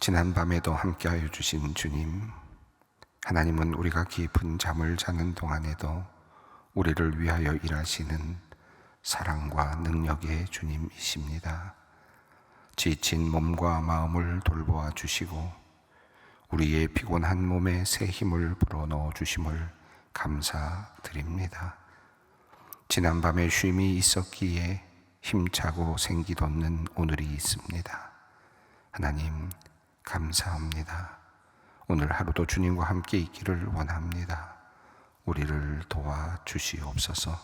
지난밤에도 함께하여 주신 주님, 하나님은 우리가 깊은 잠을 자는 동안에도 우리를 위하여 일하시는 사랑과 능력의 주님이십니다. 지친 몸과 마음을 돌보아 주시고 우리의 피곤한 몸에 새 힘을 불어넣어 주심을 감사드립니다. 지난밤에 쉼이 있었기에 힘차고 생기 돋는 오늘이 있습니다. 하나님 감사합니다. 오늘 하루도 주님과 함께 있기를 원합니다. 우리를 도와주시옵소서.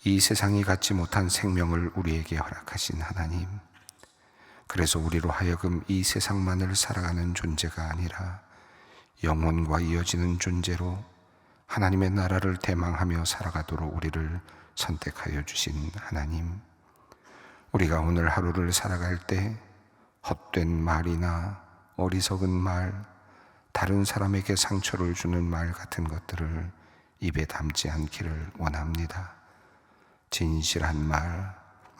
이 세상이 갖지 못한 생명을 우리에게 허락하신 하나님, 그래서 우리로 하여금 이 세상만을 살아가는 존재가 아니라 영혼과 이어지는 존재로 하나님의 나라를 대망하며 살아가도록 우리를 선택하여 주신 하나님, 우리가 오늘 하루를 살아갈 때 헛된 말이나 어리석은 말, 다른 사람에게 상처를 주는 말 같은 것들을 입에 담지 않기를 원합니다. 진실한 말,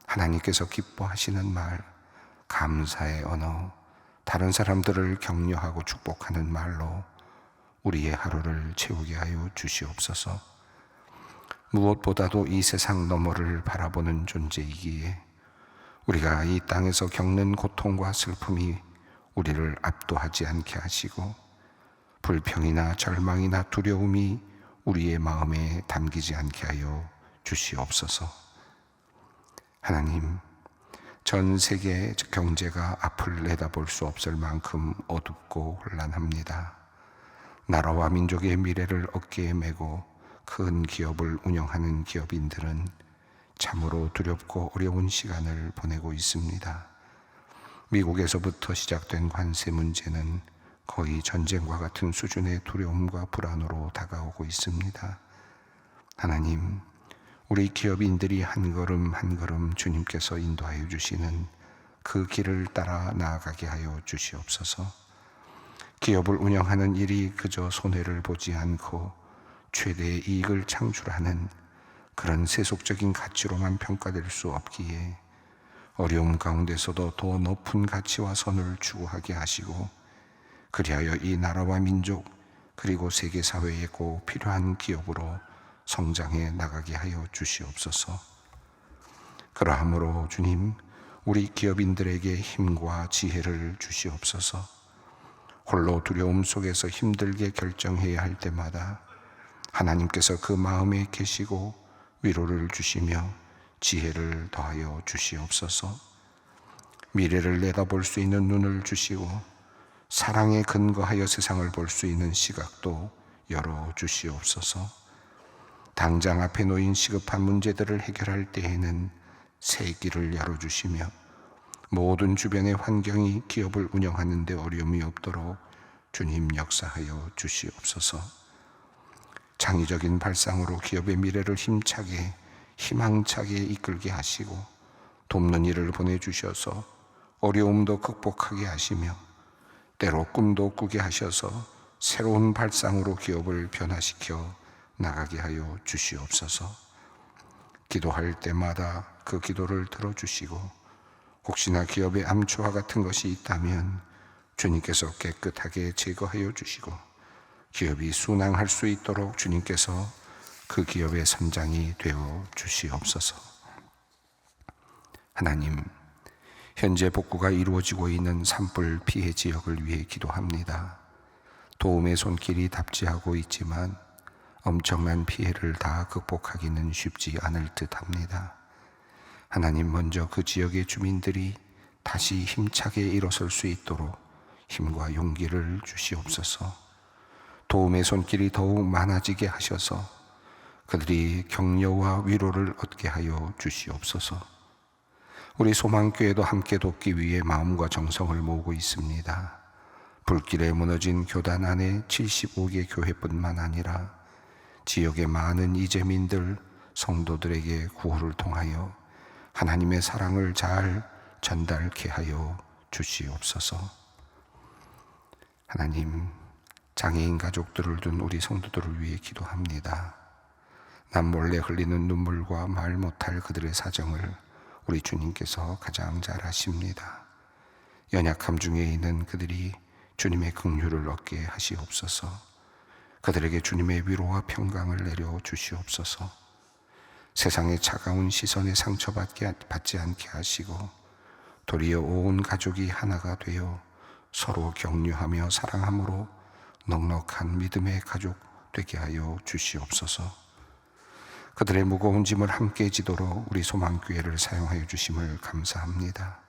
하나님께서 기뻐하시는 말, 감사의 언어, 다른 사람들을 격려하고 축복하는 말로 우리의 하루를 채우게 하여 주시옵소서. 무엇보다도 이 세상 너머를 바라보는 존재이기에 우리가 이 땅에서 겪는 고통과 슬픔이 우리를 압도하지 않게 하시고 불평이나 절망이나 두려움이 우리의 마음에 담기지 않게 하여 주시옵소서. 하나님, 전 세계 경제가 앞을 내다볼 수 없을 만큼 어둡고 혼란합니다. 나라와 민족의 미래를 어깨에 메고 큰 기업을 운영하는 기업인들은 참으로 두렵고 어려운 시간을 보내고 있습니다. 미국에서부터 시작된 관세 문제는 거의 전쟁과 같은 수준의 두려움과 불안으로 다가오고 있습니다. 하나님, 우리 기업인들이 한 걸음 한 걸음 주님께서 인도하여 주시는 그 길을 따라 나아가게 하여 주시옵소서. 기업을 운영하는 일이 그저 손해를 보지 않고 최대의 이익을 창출하는 그런 세속적인 가치로만 평가될 수 없기에 어려움 가운데서도 더 높은 가치와 선을 추구하게 하시고 그리하여 이 나라와 민족 그리고 세계 사회에 꼭 필요한 기업으로 성장해 나가게 하여 주시옵소서. 그러함으로 주님, 우리 기업인들에게 힘과 지혜를 주시옵소서. 홀로 두려움 속에서 힘들게 결정해야 할 때마다 하나님께서 그 마음에 계시고 위로를 주시며 지혜를 더하여 주시옵소서. 미래를 내다볼 수 있는 눈을 주시고 사랑에 근거하여 세상을 볼 수 있는 시각도 열어 주시옵소서. 당장 앞에 놓인 시급한 문제들을 해결할 때에는 새 길을 열어주시며 모든 주변의 환경이 기업을 운영하는 데 어려움이 없도록 주님 역사하여 주시옵소서. 창의적인 발상으로 기업의 미래를 힘차게 희망차게 이끌게 하시고 돕는 일을 보내주셔서 어려움도 극복하게 하시며 때로 꿈도 꾸게 하셔서 새로운 발상으로 기업을 변화시켜 나가게 하여 주시옵소서. 기도할 때마다 그 기도를 들어주시고 혹시나 기업에 암초와 같은 것이 있다면 주님께서 깨끗하게 제거하여 주시고 기업이 순항할 수 있도록 주님께서 그 기업의 선장이 되어 주시옵소서. 하나님, 현재 복구가 이루어지고 있는 산불 피해 지역을 위해 기도합니다. 도움의 손길이 답지하고 있지만 엄청난 피해를 다 극복하기는 쉽지 않을 듯합니다. 하나님, 먼저 그 지역의 주민들이 다시 힘차게 일어설 수 있도록 힘과 용기를 주시옵소서. 도움의 손길이 더욱 많아지게 하셔서 그들이 격려와 위로를 얻게 하여 주시옵소서. 우리 소망교회도 함께 돕기 위해 마음과 정성을 모으고 있습니다. 불길에 무너진 교단 안에 75개 교회뿐만 아니라 지역의 많은 이재민들, 성도들에게 구호를 통하여 하나님의 사랑을 잘 전달케 하여 주시옵소서. 하나님, 장애인 가족들을 둔 우리 성도들을 위해 기도합니다. 남몰래 흘리는 눈물과 말 못할 그들의 사정을 우리 주님께서 가장 잘 아십니다. 연약함 중에 있는 그들이 주님의 긍휼을 얻게 하시옵소서. 그들에게 주님의 위로와 평강을 내려 주시옵소서. 세상의 차가운 시선에 상처받지 않게 하시고 도리어 온 가족이 하나가 되어 서로 격려하며 사랑함으로 넉넉한 믿음의 가족 되게 하여 주시옵소서. 그들의 무거운 짐을 함께 지도록 우리 소망교회를 사용하여 주심을 감사합니다.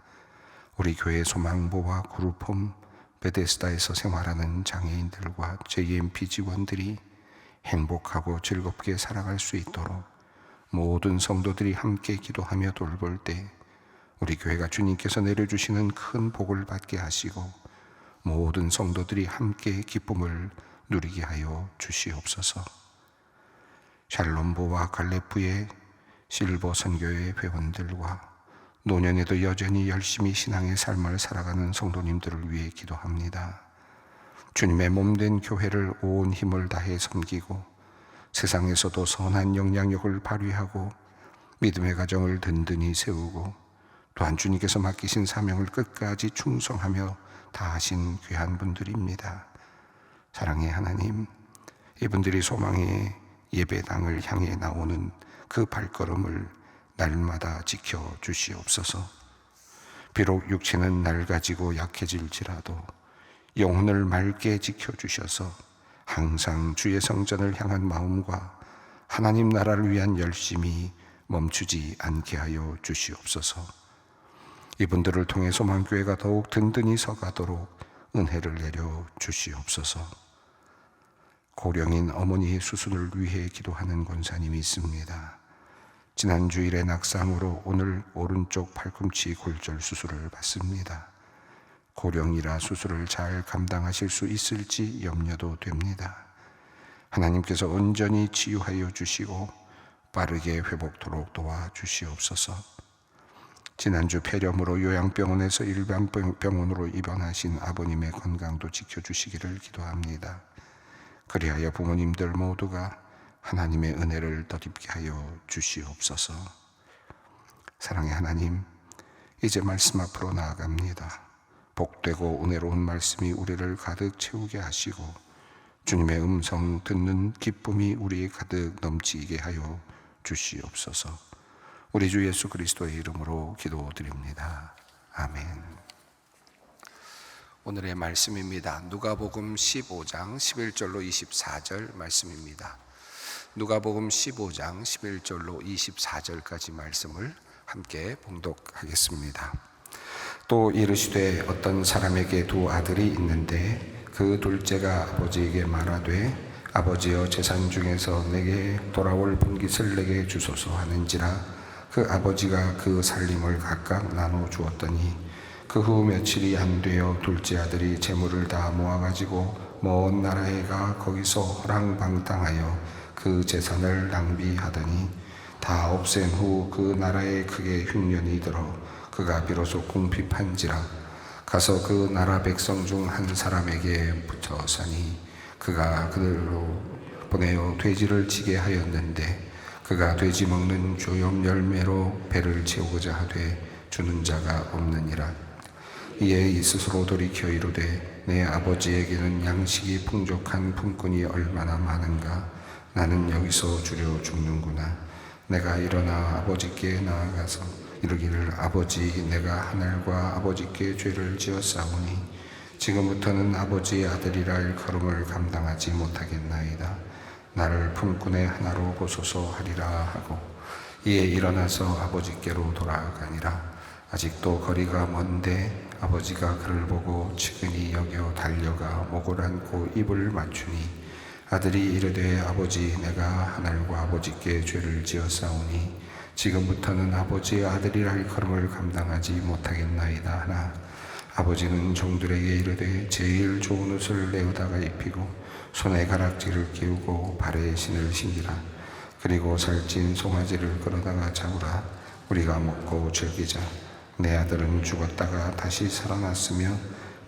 우리 교회 소망보와 그룹홈 베데스다에서 생활하는 장애인들과 JMP 직원들이 행복하고 즐겁게 살아갈 수 있도록 모든 성도들이 함께 기도하며 돌볼 때 우리 교회가 주님께서 내려주시는 큰 복을 받게 하시고 모든 성도들이 함께 기쁨을 누리게 하여 주시옵소서. 샬롬보와 갈레프의 실버 선교회 회원들과 노년에도 여전히 열심히 신앙의 삶을 살아가는 성도님들을 위해 기도합니다. 주님의 몸된 교회를 온 힘을 다해 섬기고 세상에서도 선한 영향력을 발휘하고 믿음의 가정을 든든히 세우고 또한 주님께서 맡기신 사명을 끝까지 충성하며 다하신 귀한 분들입니다. 사랑의 하나님, 이분들이 소망의 예배당을 향해 나오는 그 발걸음을 날마다 지켜 주시옵소서. 비록 육체는 낡아지고 약해질지라도 영혼을 맑게 지켜 주셔서 항상 주의 성전을 향한 마음과 하나님 나라를 위한 열심이 멈추지 않게 하여 주시옵소서. 이분들을 통해 소망교회가 더욱 든든히 서가도록 은혜를 내려 주시옵소서. 고령인 어머니의 수술을 위해 기도하는 권사님이 있습니다. 지난 주일에 낙상으로 오늘 오른쪽 팔꿈치 골절 수술을 받습니다. 고령이라 수술을 잘 감당하실 수 있을지 염려도 됩니다. 하나님께서 온전히 치유하여 주시고 빠르게 회복토록 도와주시옵소서. 지난주 폐렴으로 요양병원에서 일반 병원으로 입원하신 아버님의 건강도 지켜주시기를 기도합니다. 그리하여 부모님들 모두가 하나님의 은혜를 덧입게 하여 주시옵소서. 사랑의 하나님, 이제 말씀 앞으로 나아갑니다. 복되고 은혜로운 말씀이 우리를 가득 채우게 하시고 주님의 음성 듣는 기쁨이 우리에 가득 넘치게 하여 주시옵소서. 우리 주 예수 그리스도의 이름으로 기도드립니다. 아멘. 오늘의 말씀입니다. 누가복음 15장 11절로 24절 말씀입니다. 누가복음 15장 11절로 24절까지 말씀을 함께 봉독하겠습니다. 또 이르시되 어떤 사람에게 두 아들이 있는데 그 둘째가 아버지에게 말하되 아버지여 재산 중에서 내게 돌아올 분깃을 내게 주소서 하는지라 그 아버지가 그 살림을 각각 나눠 주었더니 그 후 며칠이 안 되어 둘째 아들이 재물을 다 모아가지고 먼 나라에 가 거기서 허랑방탕하여 그 재산을 낭비하더니 다 없앤 후 그 나라에 크게 흉년이 들어 그가 비로소 궁핍한지라 가서 그 나라 백성 중 한 사람에게 붙어 사니 그가 그들로 보내어 돼지를 치게 하였는데 그가 돼지 먹는 조염 열매로 배를 채우고자 하되 주는 자가 없느니라. 이에 스스로 돌이켜 이르되 내 아버지에게는 양식이 풍족한 품꾼이 얼마나 많은가. 나는 여기서 주려 죽는구나. 내가 일어나 아버지께 나아가서 이르기를 아버지, 내가 하늘과 아버지께 죄를 지었사오니 지금부터는 아버지의 아들이라 일컬음을 감당하지 못하겠나이다. 나를 품꾼의 하나로 보소서 하리라 하고 이에 일어나서 아버지께로 돌아가니라. 아직도 거리가 먼데 아버지가 그를 보고 측은히 여겨 달려가 목을 안고 입을 맞추니 아들이 이르되 아버지, 내가 하늘과 아버지께 죄를 지었사오니 지금부터는 아버지의 아들이라 일컬음을 감당하지 못하겠나이다 하나 아버지는 종들에게 이르되 제일 좋은 옷을 내어다가 입히고 손에 가락지를 끼우고 발에 신을 신기라. 그리고 살찐 송아지를 끌어다가 잡으라. 우리가 먹고 즐기자. 내 아들은 죽었다가 다시 살아났으며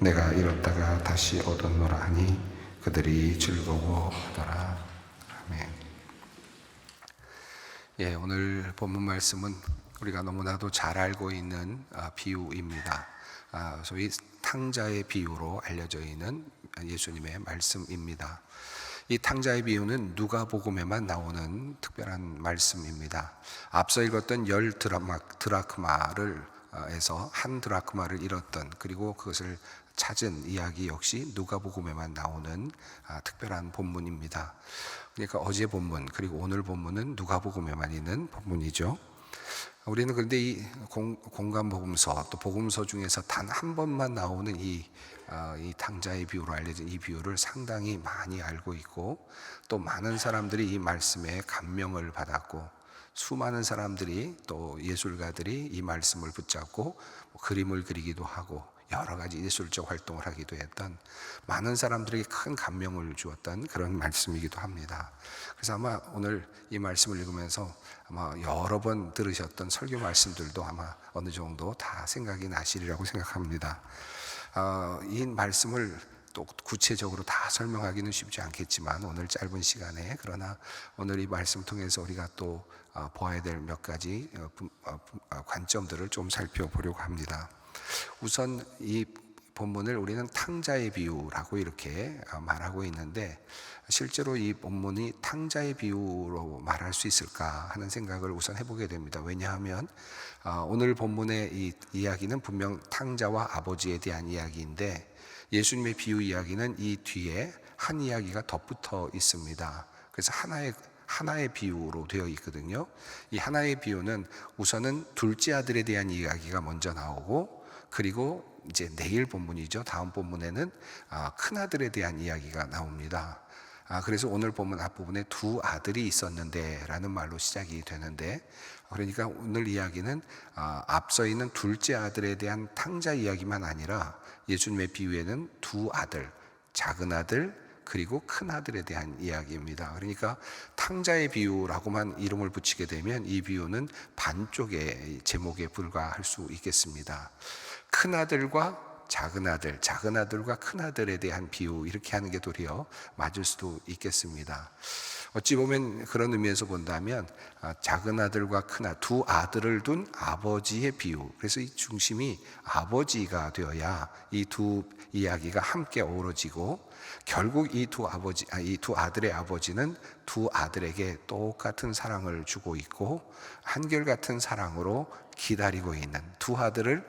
내가 잃었다가 다시 얻었노라 하니 그들이 즐거워하더라. 아멘. 오늘 본문 말씀은 우리가 너무나도 잘 알고 있는 비유입니다. 소위 탕자의 비유로 알려져 있는 예수님의 말씀입니다. 이 탕자의 비유는 누가복음에만 나오는 특별한 말씀입니다. 앞서 읽었던 10드라크마를 에서 한 드라크마를 잃었던, 그리고 그것을 찾은 이야기 역시 누가복음에만 나오는 특별한 본문입니다. 그러니까 어제 본문 그리고 오늘 본문은 누가복음에만 있는 본문이죠. 우리는 그런데 이 공간복음서 또 복음서 중에서 단 한 번만 나오는 이 탕자의 비유로 알려진 이 비유를 상당히 많이 알고 있고, 또 많은 사람들이 이 말씀에 감명을 받았고, 수많은 사람들이 또 예술가들이 이 말씀을 붙잡고 그림을 그리기도 하고 여러 가지 예술적 활동을 하기도 했던, 많은 사람들에게 큰 감명을 주었던 그런 말씀이기도 합니다. 그래서 아마 오늘 이 말씀을 읽으면서 아마 여러 번 들으셨던 설교 말씀들도 아마 어느 정도 다 생각이 나시리라고 생각합니다. 이 말씀을 또 구체적으로 다 설명하기는 쉽지 않겠지만 오늘 짧은 시간에, 그러나 오늘 이 말씀 통해서 우리가 또 보아야 될 몇 가지 관점들을 좀 살펴보려고 합니다. 우선 이 본문을 우리는 탕자의 비유라고 이렇게 말하고 있는데, 실제로 이 본문이 탕자의 비유로 말할 수 있을까 하는 생각을 우선 해보게 됩니다. 왜냐하면 오늘 본문의 이 이야기는 분명 탕자와 아버지에 대한 이야기인데, 예수님의 비유 이야기는 이 뒤에 한 이야기가 덧붙어 있습니다. 그래서 하나의 비유로 되어 있거든요. 이 하나의 비유는 우선은 둘째 아들에 대한 이야기가 먼저 나오고, 그리고 이제 내일 본문이죠. 다음 본문에는 큰 아들에 대한 이야기가 나옵니다. 그래서 오늘 본문 앞부분에 두 아들이 있었는데 라는 말로 시작이 되는데, 그러니까 오늘 이야기는 앞서 있는 둘째 아들에 대한 탕자 이야기만 아니라 예수님의 비유에는 두 아들, 작은 아들 그리고 큰 아들에 대한 이야기입니다. 그러니까 탕자의 비유라고만 이름을 붙이게 되면 이 비유는 반쪽의 제목에 불과할 수 있겠습니다. 큰 아들과 작은 아들, 작은 아들과 큰 아들에 대한 비유, 이렇게 하는 게 도리어 맞을 수도 있겠습니다. 어찌 보면 그런 의미에서 본다면 작은 아들과 큰 아들, 두 아들을 둔 아버지의 비유, 그래서 이 중심이 아버지가 되어야 이 두 이야기가 함께 어우러지고, 결국 이 두 아들의 아버지는 두 아들에게 똑같은 사랑을 주고 있고 한결같은 사랑으로 기다리고 있는, 두 아들을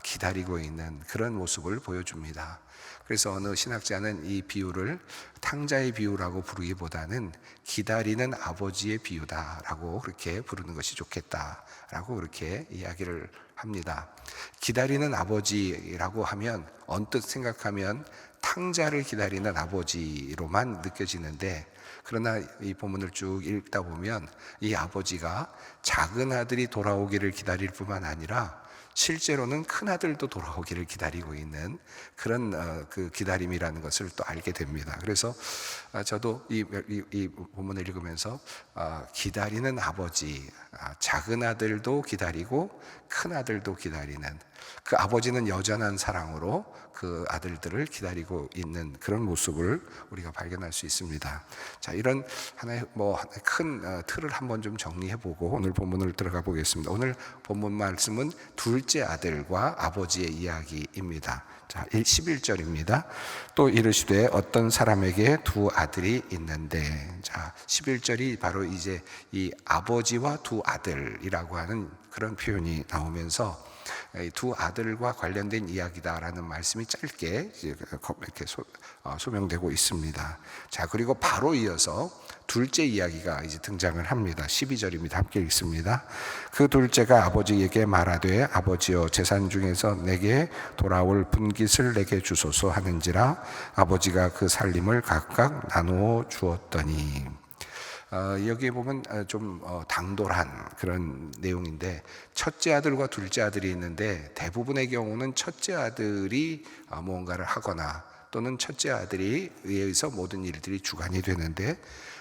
기다리고 있는 그런 모습을 보여줍니다. 그래서 어느 신학자는 이 비유를 탕자의 비유라고 부르기보다는 기다리는 아버지의 비유다라고 그렇게 부르는 것이 좋겠다라고 그렇게 이야기를 합니다. 기다리는 아버지라고 하면 언뜻 생각하면 탕자를 기다리는 아버지로만 느껴지는데, 그러나 이 본문을 쭉 읽다 보면 이 아버지가 작은 아들이 돌아오기를 기다릴 뿐만 아니라 실제로는 큰 아들도 돌아오기를 기다리고 있는 그런 그 기다림이라는 것을 또 알게 됩니다. 그래서 저도 이 본문을 읽으면서 기다리는 아버지, 작은 아들도 기다리고 큰 아들도 기다리는, 그 아버지는 여전한 사랑으로 그 아들들을 기다리고 있는 그런 모습을 우리가 발견할 수 있습니다. 자, 이런 하나의 큰 틀을 한번 좀 정리해보고 오늘 본문을 들어가 보겠습니다. 오늘 본문 말씀은 둘째 아들과 아버지의 이야기입니다. 자, 11절입니다. 또 이르시되 어떤 사람에게 두 아들이 있는데, 자, 11절이 바로 이제 이 아버지와 두 아들이라고 하는 그런 표현이 나오면서 두 아들과 관련된 이야기다라는 말씀이 짧게 이렇게 소명되고 있습니다. 자, 그리고 바로 이어서 둘째 이야기가 이제 등장을 합니다. 12절입니다. 함께 읽습니다. 그 둘째가 아버지에게 말하되 아버지여 재산 중에서 내게 돌아올 분깃을 내게 주소서 하는지라 아버지가 그 살림을 각각 나누어 주었더니. 여기에 보면 좀 당돌한 그런 내용인데, 첫째 아들과 둘째 아들이 있는데 대부분의 경우는 첫째 아들이 무언가를 하거나 또는 첫째 아들이 의해서 모든 일들이 주관이 되는데,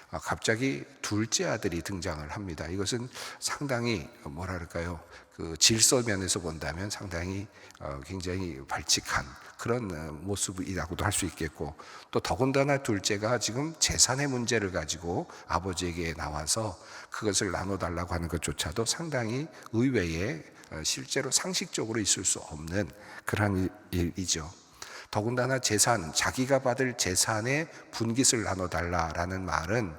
갑자기 둘째 아들이 등장을 합니다. 이것은 상당히 뭐랄까요, 그 질서 면에서 본다면 상당히 굉장히 발칙한 그런 모습이라고도 할 수 있겠고, 또 더군다나 둘째가 지금 재산의 문제를 가지고 아버지에게 나와서 그것을 나눠달라고 하는 것조차도 상당히 의외의 실제로 상식적으로 있을 수 없는 그런 일이죠. 더군다나 자기가 받을 재산의 분깃을 나눠달라라는 말은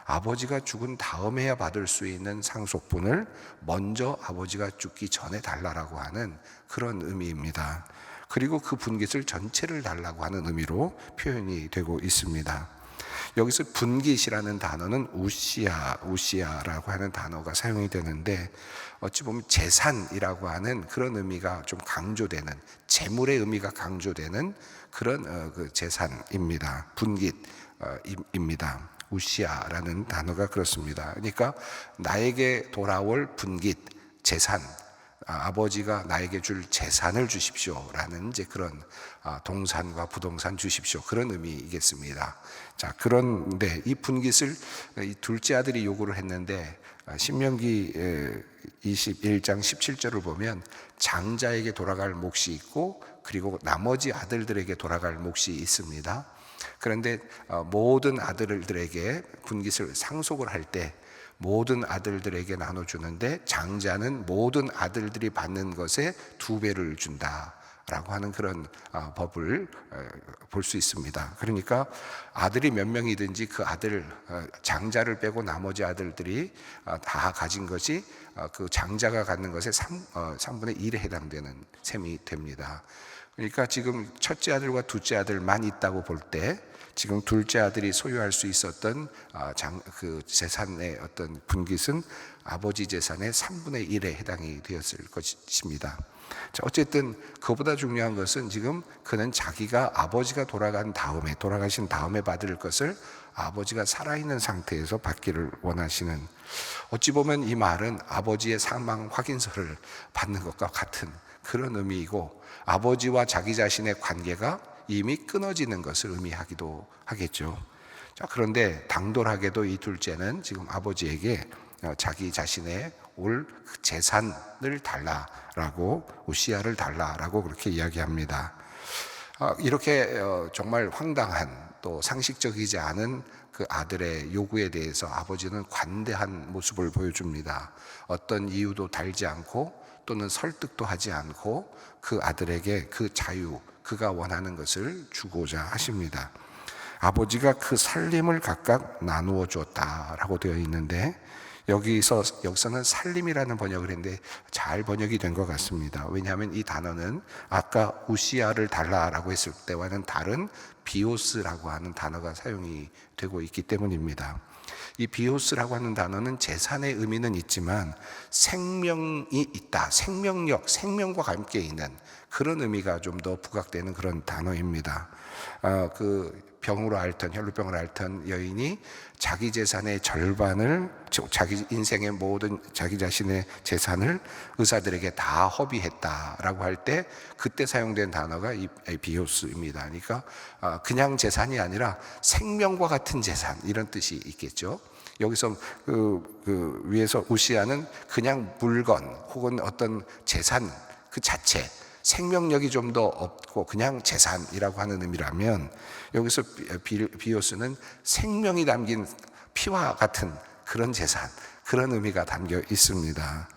아버지가 죽은 다음에야 받을 수 있는 상속분을 먼저 아버지가 죽기 전에 달라고 하는 그런 의미입니다. 그리고 그 분깃을 전체를 달라고 하는 의미로 표현이 되고 있습니다. 여기서 분깃이라는 단어는 우시아라고 하는 단어가 사용이 되는데, 어찌 보면 재산이라고 하는 그런 의미가 좀 강조되는, 재물의 의미가 강조되는 그런 그 재산입니다. 분깃입니다. 우시아라는 단어가 그렇습니다. 그러니까 나에게 돌아올 분깃, 재산, 아버지가 나에게 줄 재산을 주십시오라는 이제 그런 동산과 부동산 주십시오, 그런 의미이겠습니다. 자, 그런데 이 분깃을 이 둘째 아들이 요구를 했는데 신명기 21장 17절을 보면 장자에게 돌아갈 몫이 있고 그리고 나머지 아들들에게 돌아갈 몫이 있습니다. 그런데 모든 아들들에게 분깃을 상속을 할 때 모든 아들들에게 나눠주는데 장자는 모든 아들들이 받는 것의 2배를 준다라고 하는 그런 법을 볼 수 있습니다. 그러니까 아들이 몇 명이든지 그 아들, 장자를 빼고 나머지 아들들이 다 가진 것이 그 장자가 갖는 것의 3분의 1에 해당되는 셈이 됩니다. 그러니까 지금 첫째 아들과 둘째 아들만 있다고 볼 때 지금 둘째 아들이 소유할 수 있었던 그 재산의 어떤 분깃은 아버지 재산의 3분의 1에 해당이 되었을 것입니다. 자, 어쨌든 그보다 중요한 것은 지금 그는 자기가 아버지가 돌아가신 다음에 받을 것을 아버지가 살아있는 상태에서 받기를 원하시는, 어찌 보면 이 말은 아버지의 사망 확인서를 받는 것과 같은 그런 의미이고, 아버지와 자기 자신의 관계가 이미 끊어지는 것을 의미하기도 하겠죠. 자, 그런데 당돌하게도 이 둘째는 지금 아버지에게 자기 자신의 올 재산을 달라라고, 우시아를 달라라고 그렇게 이야기합니다. 이렇게 정말 황당한, 또 상식적이지 않은 그 아들의 요구에 대해서 아버지는 관대한 모습을 보여줍니다. 어떤 이유도 달지 않고 또는 설득도 하지 않고 그 아들에게 그 자유, 그가 원하는 것을 주고자 하십니다. 아버지가 그 살림을 각각 나누어 주었다라고 되어 있는데, 여기서는 살림이라는 번역을 했는데 잘 번역이 된 것 같습니다. 왜냐하면 이 단어는 아까 우시아를 달라라고 했을 때와는 다른 비오스라고 하는 단어가 사용이 되고 있기 때문입니다. 이 비오스라고 하는 단어는 재산의 의미는 있지만 생명이 있다, 생명력, 생명과 함께 있는 그런 의미가 좀 더 부각되는 그런 단어입니다. 그 병으로 앓던, 혈루병을 앓던 여인이 자기 재산의 절반을, 자기 인생의 모든 자기 자신의 재산을 의사들에게 다 허비했다라고 할 때 그때 사용된 단어가 이 비오스입니다. 그러니까 그냥 재산이 아니라 생명과 같은 재산, 이런 뜻이 있겠죠. 여기서 그 위에서 우시아는 그냥 물건 혹은 어떤 재산 그 자체, 생명력이 좀 더 없고 그냥 재산이라고 하는 의미라면, 여기서 비오스는 생명이 담긴 피와 같은 그런 재산, 그런 의미가 담겨 있습니다.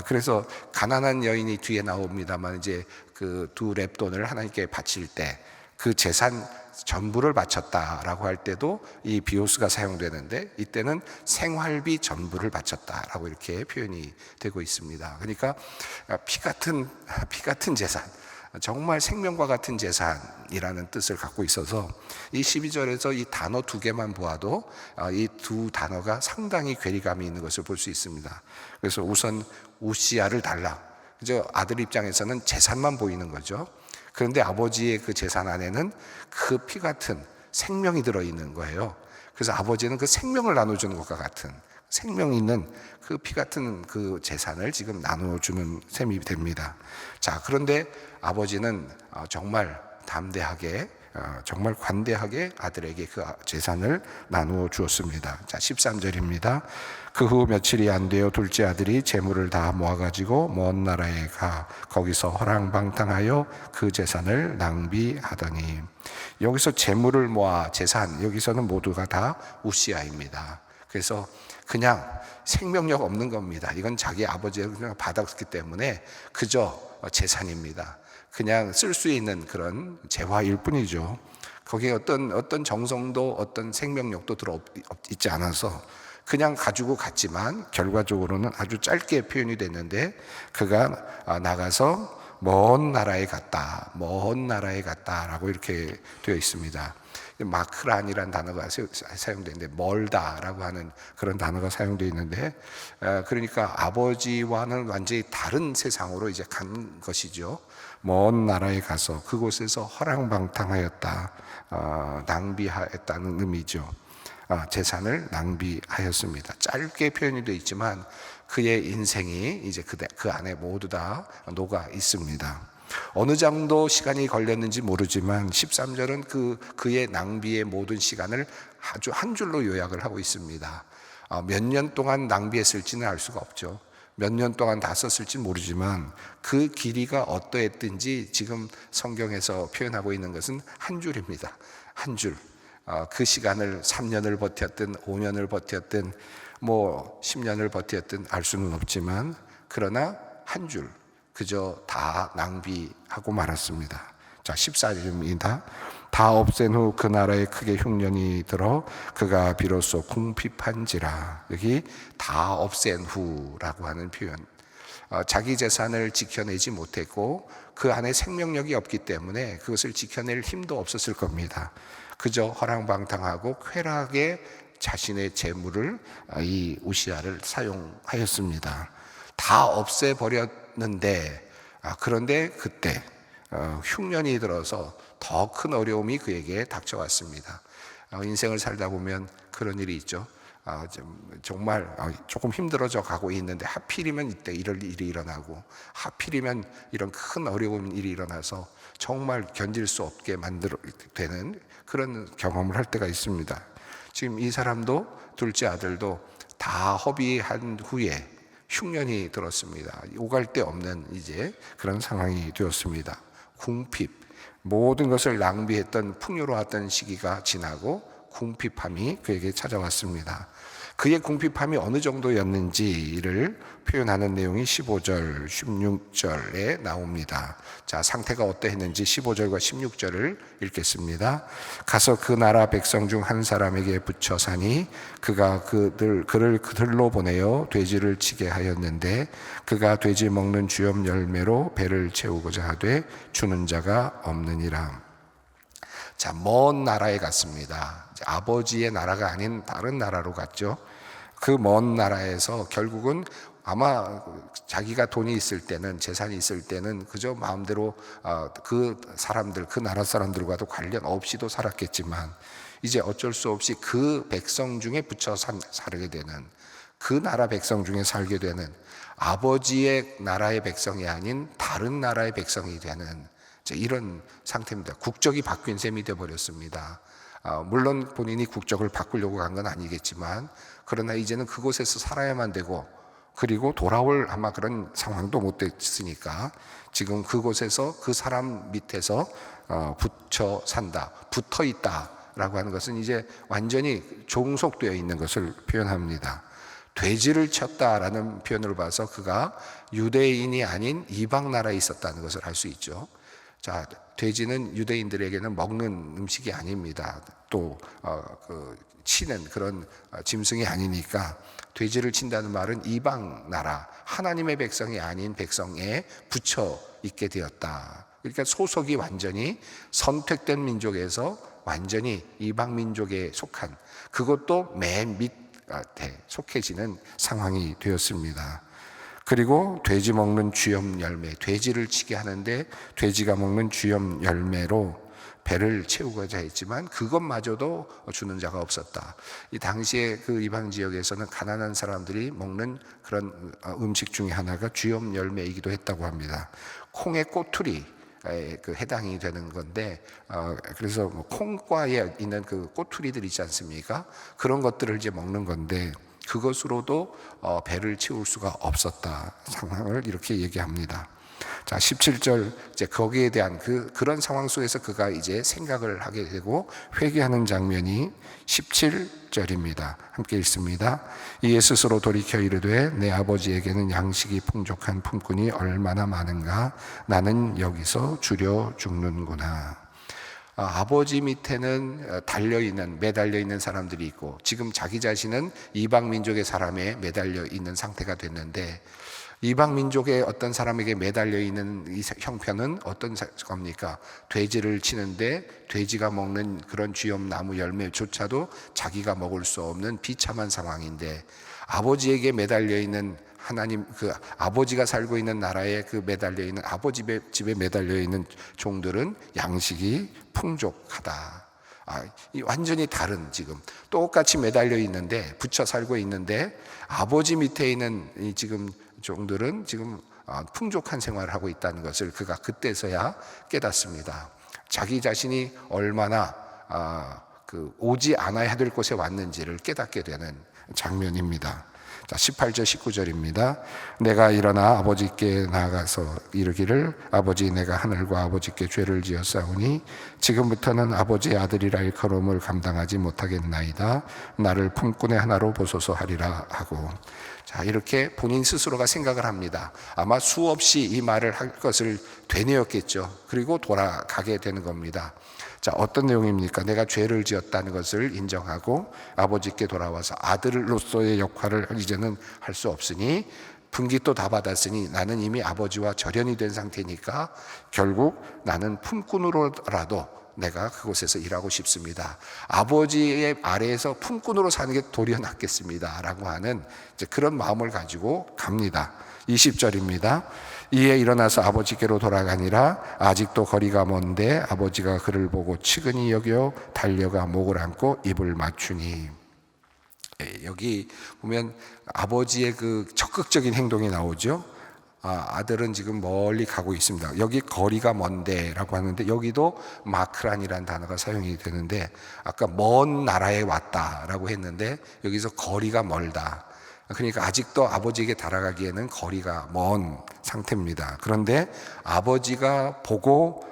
그래서 가난한 여인이 뒤에 나옵니다만, 이제 그 2렙돈을 하나님께 바칠 때 그 재산 전부를 바쳤다라고 할 때도 이 비오스가 사용되는데, 이때는 생활비 전부를 바쳤다라고 이렇게 표현이 되고 있습니다. 그러니까 피 같은 재산, 정말 생명과 같은 재산이라는 뜻을 갖고 있어서 이 12절에서 이 단어 2개만 보아도 이 2 단어가 상당히 괴리감이 있는 것을 볼 수 있습니다. 그래서 우선 우시아를 달라, 그저 아들 입장에서는 재산만 보이는 거죠. 그런데 아버지의 그 재산 안에는 그 피 같은 생명이 들어있는 거예요. 그래서 아버지는 그 생명을 나눠주는 것과 같은, 생명이 있는 그 피 같은 그 재산을 지금 나눠주는 셈이 됩니다. 자, 그런데 아버지는 정말 담대하게, 정말 관대하게 아들에게 그 재산을 나누어 주었습니다. 자, 13절입니다. 그 후 며칠이 안 되어 둘째 아들이 재물을 다 모아가지고 먼 나라에 가 거기서 허랑방탕하여 그 재산을 낭비하더니. 여기서 재물을 모아, 재산, 여기서는 모두가 다 우시아입니다. 그래서 그냥 생명력 없는 겁니다. 이건 자기 아버지가 그냥 받았기 때문에 그저 재산입니다. 그냥 쓸 수 있는 그런 재화일 뿐이죠. 거기에 어떤 정성도 어떤 생명력도 있지 않아서 그냥 가지고 갔지만 결과적으로는 아주 짧게 표현이 됐는데 그가 나가서 먼 나라에 갔다라고 이렇게 되어 있습니다. 마크란이라는 단어가 사용되는데 멀다라고 하는 그런 단어가 사용되어 있는데, 그러니까 아버지와는 완전히 다른 세상으로 이제 간 것이죠. 먼 나라에 가서 그곳에서 허랑방탕하였다, 낭비하였다는 의미죠. 재산을 낭비하였습니다. 짧게 표현이 되어 있지만 그의 인생이 이제 그 안에 모두 다 녹아 있습니다. 어느 정도 시간이 걸렸는지 모르지만 13절은 그의 낭비의 모든 시간을 아주 한 줄로 요약을 하고 있습니다. 몇 년 동안 낭비했을지는 알 수가 없죠. 몇 년 동안 다 썼을지 모르지만 그 길이가 어떠했든지 지금 성경에서 표현하고 있는 것은 한 줄입니다. 한 줄. 그 시간을 3년을 버텼든 5년을 버텼든 10년을 버텼든 알 수는 없지만 그러나 한 줄 그저 다 낭비하고 말았습니다. 자, 14절입니다. 다 없앤 후 그 나라에 크게 흉년이 들어 그가 비로소 궁핍한지라. 여기 다 없앤 후라고 하는 표현. 자기 재산을 지켜내지 못했고 그 안에 생명력이 없기 때문에 그것을 지켜낼 힘도 없었을 겁니다. 그저 허랑방탕하고 쾌락에 자신의 재물을, 이 우시아를 사용하였습니다. 다 없애버렸는데 그런데 그때 흉년이 들어서 더 큰 어려움이 그에게 닥쳐왔습니다. 인생을 살다 보면 그런 일이 있죠. 정말 조금 힘들어져 가고 있는데 하필이면 이때 이럴 일이 일어나고 하필이면 이런 큰 어려운 일이 일어나서 정말 견딜 수 없게 되는 그런 경험을 할 때가 있습니다. 지금 이 사람도 둘째 아들도 다 허비한 후에 흉년이 들었습니다. 오갈 데 없는 이제 그런 상황이 되었습니다. 궁핍, 모든 것을 낭비했던 풍요로웠던 시기가 지나고 궁핍함이 그에게 찾아왔습니다. 그의 궁핍함이 어느 정도였는지를 표현하는 내용이 15절, 16절에 나옵니다. 자, 상태가 어떠했는지 15절과 16절을 읽겠습니다. 가서 그 나라 백성 중 한 사람에게 붙여 사니 그가 그를 그들로 보내어 돼지를 치게 하였는데 그가 돼지 먹는 주염 열매로 배를 채우고자 하되 주는 자가 없느니라. 자, 먼 나라에 갔습니다. 아버지의 나라가 아닌 다른 나라로 갔죠. 그 먼 나라에서 결국은 아마 자기가 돈이 있을 때는, 재산이 있을 때는 그저 마음대로 그 사람들, 그 나라 사람들과도 관련 없이도 살았겠지만 이제 어쩔 수 없이 그 백성 중에 붙여 살게 되는, 그 나라 백성 중에 살게 되는, 아버지의 나라의 백성이 아닌 다른 나라의 백성이 되는 이런 상태입니다. 국적이 바뀐 셈이 되어버렸습니다. 물론 본인이 국적을 바꾸려고 간 건 아니겠지만 그러나 이제는 그곳에서 살아야만 되고 그리고 돌아올 아마 그런 상황도 못 됐으니까 지금 그곳에서 그 사람 밑에서 붙여 산다, 붙어 있다라고 하는 것은 이제 완전히 종속되어 있는 것을 표현합니다. 돼지를 쳤다라는 표현을 봐서 그가 유대인이 아닌 이방 나라에 있었다는 것을 알 수 있죠. 자, 돼지는 유대인들에게는 먹는 음식이 아닙니다. 또 치는 그런 짐승이 아니니까 돼지를 친다는 말은 이방 나라, 하나님의 백성이 아닌 백성에 붙여 있게 되었다. 그러니까 소속이 완전히 선택된 민족에서 완전히 이방 민족에 속한, 그것도 맨 밑에 속해지는 상황이 되었습니다. 그리고 돼지 먹는 주염 열매, 돼지를 치게 하는데 돼지가 먹는 주염 열매로 배를 채우고자 했지만 그것마저도 주는 자가 없었다. 이 당시에 그 이방 지역에서는 가난한 사람들이 먹는 그런 음식 중에 하나가 주염 열매이기도 했다고 합니다. 콩의 꼬투리 해당이 되는 건데, 그래서 콩과에 있는 그 꼬투리들 있지 않습니까? 그런 것들을 이제 먹는 건데 그것으로도 배를 채울 수가 없었다 상황을 이렇게 얘기합니다. 자, 17절 이제 거기에 대한 그런 상황 속에서 그가 이제 생각을 하게 되고 회개하는 장면이 17절입니다. 함께 읽습니다. 이에 스스로 돌이켜 이르되 내 아버지에게는 양식이 풍족한 품꾼이 얼마나 많은가, 나는 여기서 주려 죽는구나. 아버지 밑에는 매달려 있는 사람들이 있고, 지금 자기 자신은 이방 민족의 사람에 매달려 있는 상태가 됐는데, 이방 민족의 어떤 사람에게 매달려 있는 이 형편은 어떤 겁니까? 돼지를 치는데 돼지가 먹는 그런 쥐염나무 열매조차도 자기가 먹을 수 없는 비참한 상황인데, 아버지에게 매달려 있는 하나님, 그 아버지가 살고 있는 나라에 매달려 있는 아버지 집에 매달려 있는 종들은 양식이 풍족하다. 완전히 다른, 지금 똑같이 매달려 있는데, 붙여 살고 있는데, 아버지 밑에 있는 이 지금 종들은 지금 풍족한 생활을 하고 있다는 것을 그가 그때서야 깨닫습니다. 자기 자신이 얼마나 오지 않아야 될 곳에 왔는지를 깨닫게 되는 장면입니다. 자, 18절 19절입니다. 내가 일어나 아버지께 나아가서 이르기를 아버지, 내가 하늘과 아버지께 죄를 지었사오니 지금부터는 아버지의 아들이라 일컬음을 감당하지 못하겠나이다. 나를 품꾼의 하나로 보소서 하리라 하고, 자, 이렇게 본인 스스로가 생각을 합니다. 아마 수없이 이 말을 할 것을 되뇌었겠죠. 그리고 돌아가게 되는 겁니다. 자, 어떤 내용입니까? 내가 죄를 지었다는 것을 인정하고 아버지께 돌아와서 아들로서의 역할을 이제는 할 수 없으니, 분깃도 다 받았으니 나는 이미 아버지와 절연이 된 상태니까 결국 나는 품꾼으로라도 내가 그곳에서 일하고 싶습니다. 아버지의 아래에서 품꾼으로 사는 게 도리어 낫겠습니다 라고 하는 이제 그런 마음을 가지고 갑니다. 20절입니다. 이에 일어나서 아버지께로 돌아가니라. 아직도 거리가 먼데 아버지가 그를 보고 측은히 여겨 달려가 목을 안고 입을 맞추니. 여기 보면 아버지의 그 적극적인 행동이 나오죠. 아들은 지금 멀리 가고 있습니다. 여기 거리가 먼데 라고 하는데, 여기도 마크란이라는 단어가 사용이 되는데, 아까 먼 나라에 왔다라고 했는데 여기서 거리가 멀다. 그러니까 아직도 아버지에게 달아가기에는 거리가 먼 상태입니다. 그런데 아버지가 보고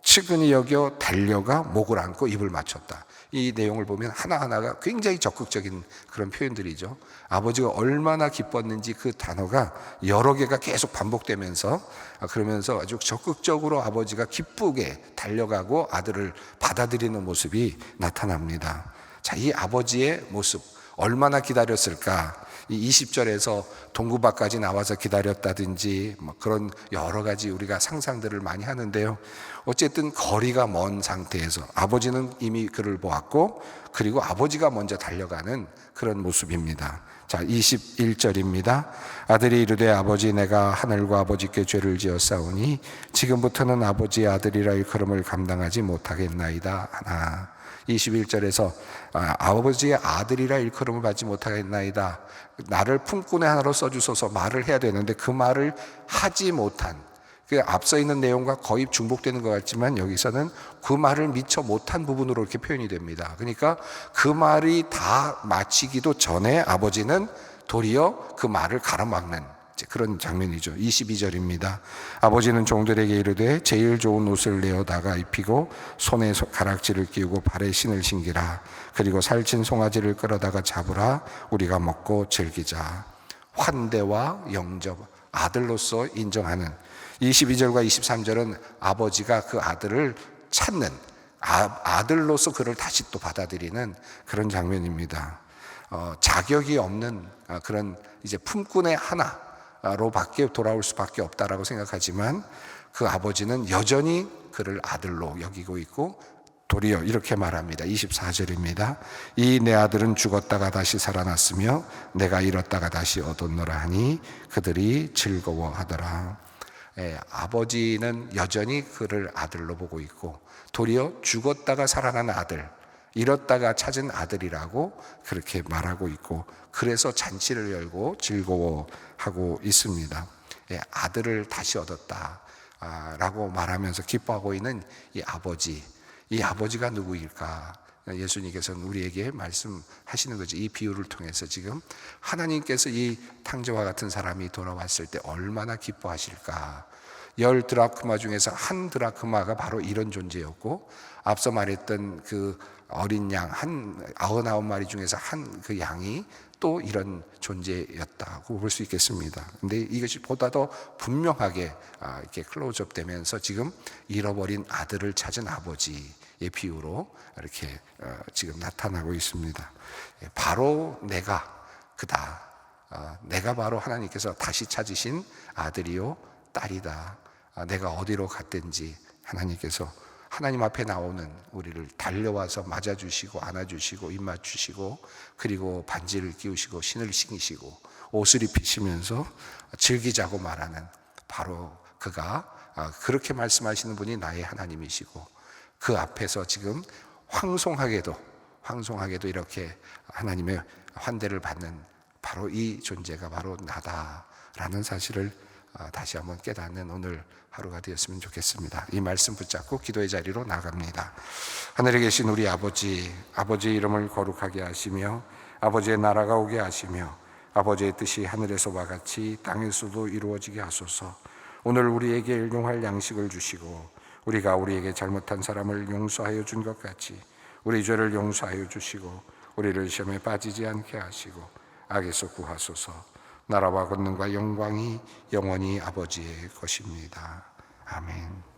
측은히 여겨 달려가 목을 안고 입을 맞췄다. 이 내용을 보면 하나하나가 굉장히 적극적인 그런 표현들이죠. 아버지가 얼마나 기뻤는지 그 단어가 여러 개가 계속 반복되면서, 그러면서 아주 적극적으로 아버지가 기쁘게 달려가고 아들을 받아들이는 모습이 나타납니다. 자, 이 아버지의 모습 얼마나 기다렸을까? 이 20절에서 동구밭까지 나와서 기다렸다든지 그런 여러 가지 우리가 상상들을 많이 하는데요. 어쨌든 거리가 먼 상태에서 아버지는 이미 그를 보았고, 그리고 아버지가 먼저 달려가는 그런 모습입니다. 자, 21절입니다. 아들이 이르되 아버지, 내가 하늘과 아버지께 죄를 지었사오니 지금부터는 아버지의 아들이라 일컬음을 감당하지 못하겠나이다 하나. 21절에서 아버지의 아들이라 일컬음을 받지 못하겠나이다. 나를 품꾼의 하나로 써주소서 말을 해야 되는데 그 말을 하지 못한, 그 앞서 있는 내용과 거의 중복되는 것 같지만 여기서는 그 말을 미처 못한 부분으로 이렇게 표현이 됩니다. 그러니까 그 말이 다 마치기도 전에 아버지는 도리어 그 말을 가로막는 그런 장면이죠. 22절입니다. 아버지는 종들에게 이르되 제일 좋은 옷을 내어다가 입히고 손에 가락지를 끼우고 발에 신을 신기라. 그리고 살찐 송아지를 끌어다가 잡으라. 우리가 먹고 즐기자. 환대와 영접, 아들로서 인정하는. 22절과 23절은 아버지가 그 아들을 찾는, 아들로서 그를 다시 또 받아들이는 그런 장면입니다. 자격이 없는 그런 이제 품꾼의 하나로밖에 돌아올 수밖에 없다라고 생각하지만, 그 아버지는 여전히 그를 아들로 여기고 있고, 도리어 이렇게 말합니다. 24절입니다. 이 내 아들은 죽었다가 다시 살아났으며 내가 잃었다가 다시 얻었노라 하니 그들이 즐거워하더라. 아버지는 여전히 그를 아들로 보고 있고, 도리어 죽었다가 살아난 아들, 잃었다가 찾은 아들이라고 그렇게 말하고 있고, 그래서 잔치를 열고 즐거워하고 있습니다. 아들을 다시 얻었다 라고 말하면서 기뻐하고 있는 이 아버지가 누구일까? 예수님께서는 우리에게 말씀하시는 거죠. 이 비유를 통해서 지금 하나님께서 이 탕자와 같은 사람이 돌아왔을 때 얼마나 기뻐하실까? 10드라크마 중에서 한 드라크마가 바로 이런 존재였고, 앞서 말했던 그 어린 양 99마리 중에서 한 그 양이 또 이런 존재였다고 볼 수 있겠습니다. 근데 이것이 보다 더 분명하게 이렇게 클로즈업 되면서 지금 잃어버린 아들을 찾은 아버지의 비유로 이렇게 지금 나타나고 있습니다. 바로 내가 그다. 내가 바로 하나님께서 다시 찾으신 아들이요 딸이다. 내가 어디로 갔든지 하나님께서 하나님 앞에 나오는 우리를 달려와서 맞아주시고 안아주시고 입맞추시고 그리고 반지를 끼우시고 신을 신기시고 옷을 입히시면서 즐기자고 말하는 바로 그가 그렇게 말씀하시는 분이 나의 하나님이시고 그 앞에서 지금 황송하게도 이렇게 하나님의 환대를 받는 바로 이 존재가 바로 나다라는 사실을 다시 한번 깨닫는 오늘 하루가 되었으면 좋겠습니다. 이 말씀 붙잡고 기도의 자리로 나갑니다. 하늘에 계신 우리 아버지, 아버지의 이름을 거룩하게 하시며 아버지의 나라가 오게 하시며 아버지의 뜻이 하늘에서와 같이 땅에서도 이루어지게 하소서. 오늘 우리에게 일용할 양식을 주시고 우리가 우리에게 잘못한 사람을 용서하여 준 것 같이 우리 죄를 용서하여 주시고 우리를 시험에 빠지지 않게 하시고 악에서 구하소서. 나라와 권능과 영광이 영원히 아버지의 것입니다. 아멘.